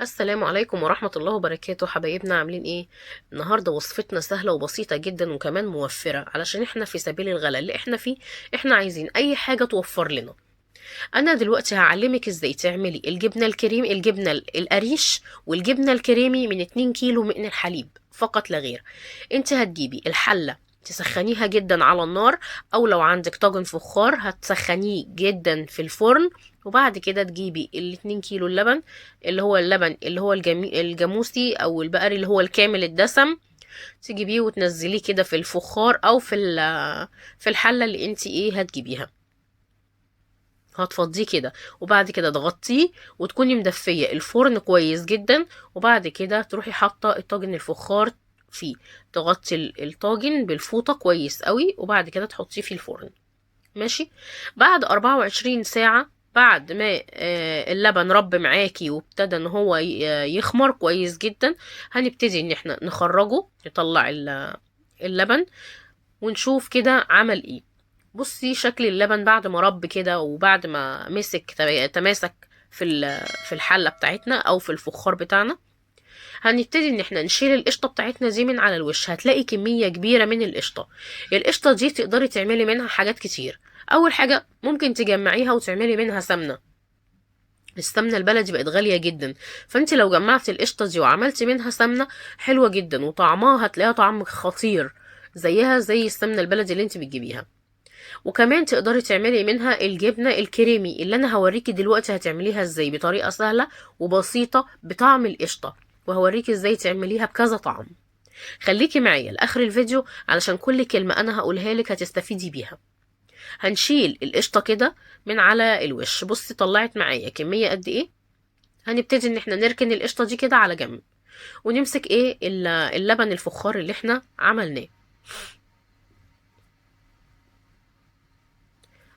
السلام عليكم ورحمة الله وبركاته، حبايبنا عاملين ايه؟ النهاردة وصفتنا سهلة وبسيطة جدا وكمان موفرة، علشان احنا في سبيل الغلاء اللي احنا فيه. احنا عايزين اي حاجة توفر لنا. انا دلوقتي هعلمك ازاي تعملي الجبنة الكريم، الجبنة القريش والجبنة الكريمي من 2 كيلو من الحليب فقط لا غير. انت هتجيبي الحلة تسخنيها جدا على النار، او لو عندك طاجن فخار هتسخنيه جدا في الفرن. وبعد كده تجيبي ال2 كيلو اللبن، اللي هو الجاموسي او البقري اللي هو الكامل الدسم. تجيبيه وتنزليه كده في الفخار او في الحلة اللي انت ايه هتجيبيها. هتفضيه كده، وبعد كده تغطيه وتكوني مدفية الفرن كويس جدا. وبعد كده تروحي حاطة الطاجن الفخار فيه، تغطي الطاجن بالفوطة كويس قوي، وبعد كده تحطيه في الفرن. ماشي. بعد 24 ساعة، بعد ما اللبن رب معاكي وابتدى ان هو يخمر كويس جدا، هنبتدي ان احنا نخرجه، نطلع اللبن ونشوف كده عمل ايه. بصي شكل اللبن بعد ما رب كده وبعد ما مسك تماسك في الحلة بتاعتنا او في الفخار بتاعنا. هنبتدي ان احنا نشيل القشطة بتاعتنا دي من على الوش. هتلاقي كمية كبيرة من القشطة. القشطة دي تقدري تعملي منها حاجات كتير. اول حاجة ممكن تجمعيها وتعملي منها سمنة. السمنة البلدي بقت غالية جدا، فانت لو جمعت القشطة دي وعملتي منها سمنة حلوة جدا وطعمها هتلاقيها طعم خطير، زيها زي السمنة البلدي اللي انت بتجيبيها. وكمان تقدري تعملي منها الجبنة الكريمي اللي انا هوريكي دلوقتي هتعمليها ازاي بطريقة سهلة وبسيطة بطعم القشطة، وهوريكي ازاي تعمليها بكذا طعم. خليكي معايا لاخر الفيديو علشان كل كلمة انا هقولها لك هتستفيدي بيها. هنشيل القشطة كده من على الوش. بصي طلعت معايا كمية قد ايه. هنبتدي ان احنا نركن القشطة دي كده على جنب، ونمسك ايه اللبن الفخار اللي احنا عملناه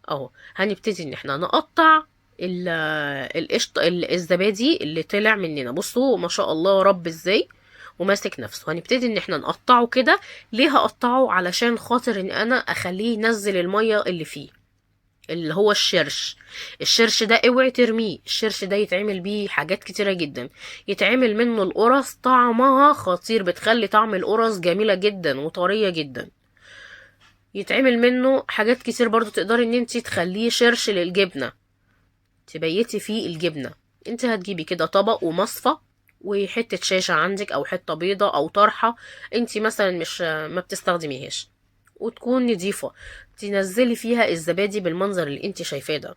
اهو. هنبتدي ان احنا نقطع القشطة الزبادي اللي طلع مننا. بصوا ما شاء الله رب ازاي وماسك نفسه. هنبتدي ان احنا نقطعه كده. ليه هقطعه؟ علشان خاطر ان انا اخليه ينزل المية اللي فيه، اللي هو الشرش. الشرش ده اوعي ترميه. الشرش ده يتعمل بيه حاجات كتيرة جدا. يتعمل منه القرص، طعمها خطير، بتخلي طعم القرص جميلة جدا وطرية جدا. يتعمل منه حاجات كتير برضو، تقدري ان انتي تخليه شرش للجبنة، تبيتي فيه الجبنة. انت هتجيبي كده طبق ومصفى وحتة شاشة عندك او حتة بيضة او طرحة انت مثلا مش ما بتستخدميهاش وتكون نضيفة، تنزلي فيها الزبادي بالمنظر اللي انت شايفاه ده.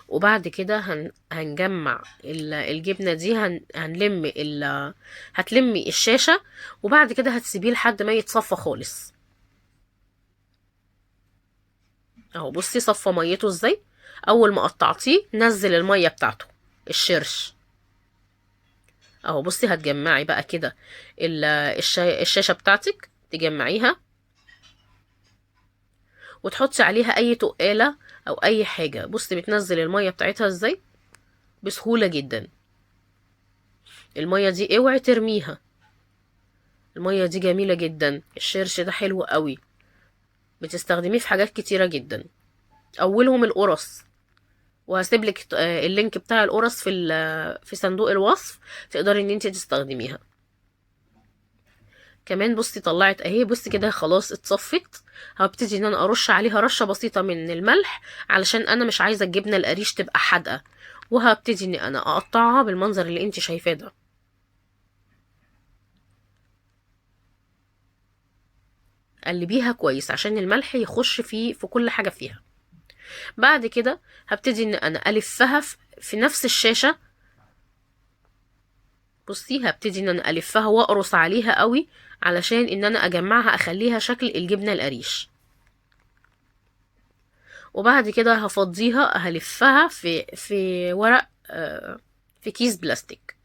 وبعد كده هنجمع الجبنة دي، هتلمي الشاشة. وبعد كده هتسيبيه لحد ما يتصفى خالص. اهو بصي صفى ميته ازاي. اول ما قطعتيه نزل المية بتاعته الشرش. اهو بصي هتجمعي بقى كده الشاشة بتاعتك، تجمعيها وتحطي عليها اي تقالة او اي حاجة. بصي بتنزل المية بتاعتها ازاي بسهولة جدا. المية دي اوعي ترميها. المية دي جميلة جدا. الشرش ده حلو قوي، بتستخدميه في حاجات كتيرة جدا، اولهم القرص. وهسيبلك اللينك بتاع القرص في صندوق الوصف، تقدري ان انت تستخدميها. كمان بصي طلعت اهي. بصي كده خلاص اتصفت. هبتدي ان انا ارش عليها رشة بسيطة من الملح، علشان انا مش عايزة الجبنة القريش تبقى حادقة. وهبتدي ان انا اقطعها بالمنظر اللي انت شايفاه ده. قلبيها كويس عشان الملح يخش في كل حاجة فيها. بعد كده هبتدي ان انا الفها في نفس الشاشة. بصي هبتدي ان انا الفها واقرص عليها قوي، علشان ان انا اجمعها اخليها شكل الجبنة القريش. وبعد كده هفضيها، هلفها في ورق في كيس بلاستيك،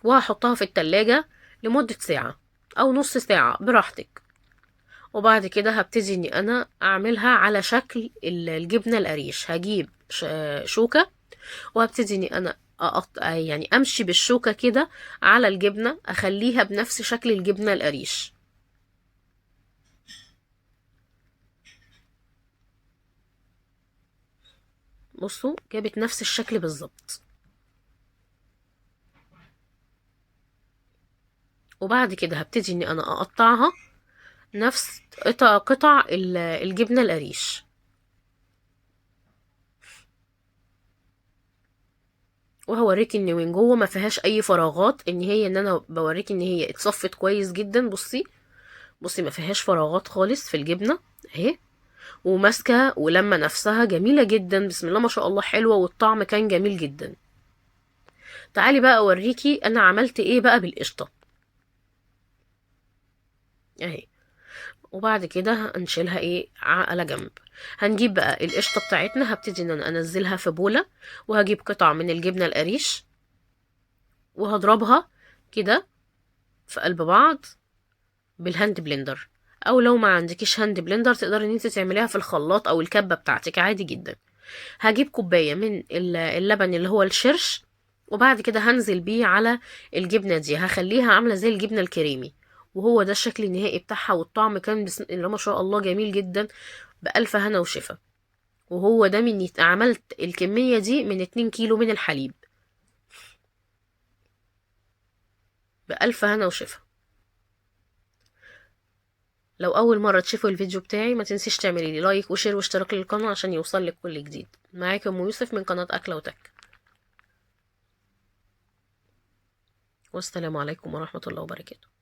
وهحطها في التلاجة لمدة ساعة او نص ساعة براحتك. وبعد كده هبتدي اني انا اعملها على شكل الجبنة القريش. هجيب شوكة، وهبتدي اني انا يعني امشي بالشوكة كده على الجبنة، اخليها بنفس شكل الجبنة القريش. بصوا جابت نفس الشكل بالظبط. وبعد كده هبتدي اني انا اقطعها نفس قطع الجبنة القريش، وهوريك ان من جوه ما فيهاش اي فراغات، ان انا بوريك ان هي اتصفت كويس جدا. بصي بصي ما فيهاش فراغات خالص في الجبنة اهي، وماسكة ولما نفسها جميلة جدا، بسم الله ما شاء الله، حلوة، والطعم كان جميل جدا. تعالي بقى اوريكي انا عملت ايه بقى بالقشطة اهي. وبعد كده هنشيلها ايه على جنب. هنجيب بقى القشطة بتاعتنا، هبتدي ان انا انزلها في بولة، وهجيب قطع من الجبنة القريش وهضربها كده في قلب بعض بالهاند بلندر، او لو ما عندكيش هاند بلندر تقدري ان انت تعمليها في الخلاط او الكبة بتاعتك عادي جدا. هجيب كوباية من اللبن اللي هو الشرش، وبعد كده هنزل بيه على الجبنة دي، هخليها عاملة زي الجبنة الكريمي، وهو ده الشكل النهائي بتاعها. والطعم كان بسم الله ما شاء الله جميل جدا، بألف هنا وشفا. وهو ده مني عملت الكمية دي من 2 كيلو من الحليب، بألف هنا وشفا. لو أول مرة تشوفوا الفيديو بتاعي ما تنسيش تعملي لي لايك وشير واشتراك للقناة عشان يوصلك كل جديد. معاكم يوسف من قناة أكلة وتك، والسلام عليكم ورحمة الله وبركاته.